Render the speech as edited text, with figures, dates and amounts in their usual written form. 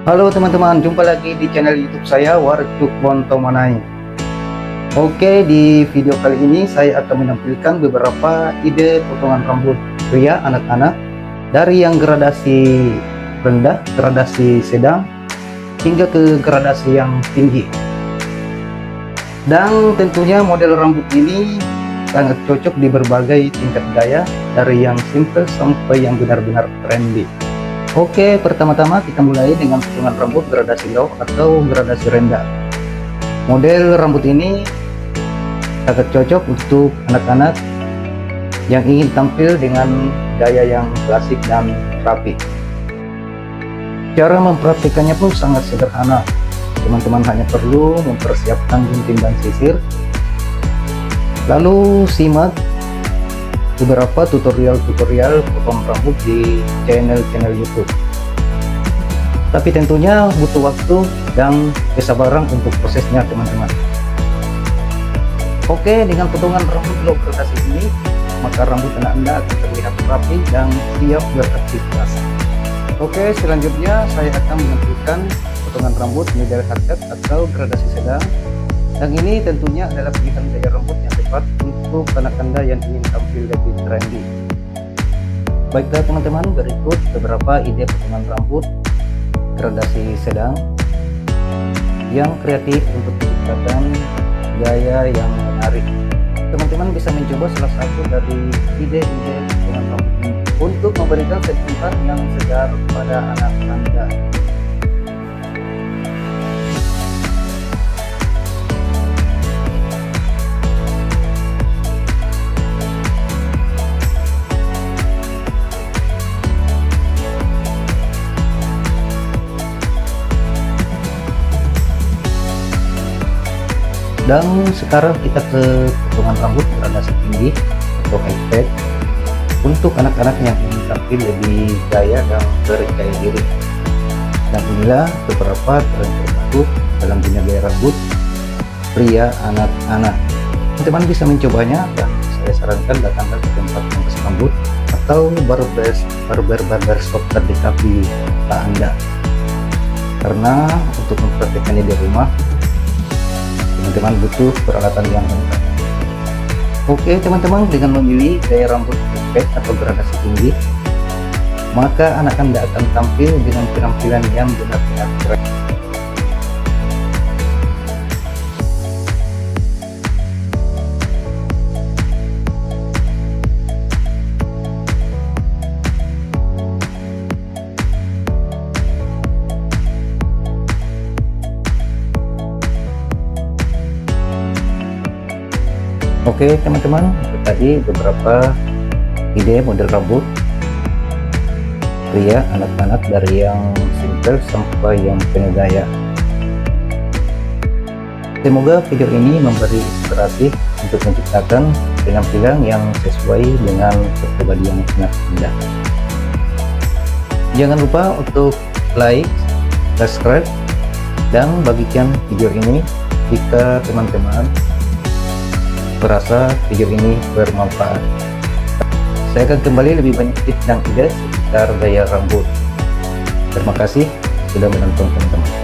Halo teman-teman, jumpa lagi di channel YouTube saya Warcuk Bontomanai. Oke, di video kali ini saya akan menampilkan beberapa ide potongan rambut pria anak-anak dari yang gradasi rendah, gradasi sedang, hingga ke gradasi yang tinggi. Dan tentunya model rambut ini sangat cocok di berbagai tingkat gaya, dari yang simple sampai yang benar-benar trendy. Oke, pertama-tama kita mulai dengan potongan rambut gradasi low atau gradasi rendah. Model rambut ini sangat cocok untuk anak-anak yang ingin tampil dengan gaya yang klasik dan rapi. Cara mempraktikannya pun sangat sederhana. Teman-teman hanya perlu mempersiapkan gunting dan sisir, lalu simak beberapa tutorial potong rambut di channel YouTube. Tapi tentunya butuh waktu dan kesabaran untuk prosesnya teman-teman. Oke, dengan potongan rambut low gradasi ini, maka rambut anak Anda akan terlihat rapi dan siap beraktivitas. Oke, selanjutnya saya akan menampilkan potongan rambut middle haircut atau gradasi sedang. Yang ini tentunya adalah pilihan gaya rambut yang tepat untuk anak Anda yang ingin tampil lebih trendy. Baiklah teman-teman, berikut beberapa ide potongan rambut gradasi sedang yang kreatif untuk menciptakan gaya yang menarik. Teman-teman bisa mencoba salah satu dari ide-ide potongan rambut ini untuk memberikan sentuhan yang segar pada anak Anda. Dan sekarang kita ke potongan rambut gradasi tinggi atau high fade untuk anak-anak yang ingin tampil lebih gaya dan percaya diri. Dan inilah beberapa tren terbaru dalam dunia gaya rambut pria anak-anak. Teman-teman bisa mencobanya, dan saya sarankan datanglah ke tempat pangkas rambut atau barber shop terdekat di kota Anda. Karena untuk mempraktikkannya di rumah, teman-teman butuh peralatan yang lengkap. Oke teman-teman, dengan memilih gaya rambut perfect atau gradasi tinggi, maka anak Anda akan tampil dengan penampilan yang benar-benar keren. Oke teman-teman, itu tadi beberapa ide model rambut pria anak-anak dari yang simple sampai yang penuh gaya. Semoga video ini memberi inspirasi untuk menciptakan penampilan yang sesuai dengan kepribadian anak Anda. Jangan lupa untuk like, subscribe, dan bagikan video ini jika teman-teman merasa video ini bermanfaat. Saya akan kembali lebih banyak tips dan ide seputar gaya rambut. Terima kasih sudah menonton teman-teman.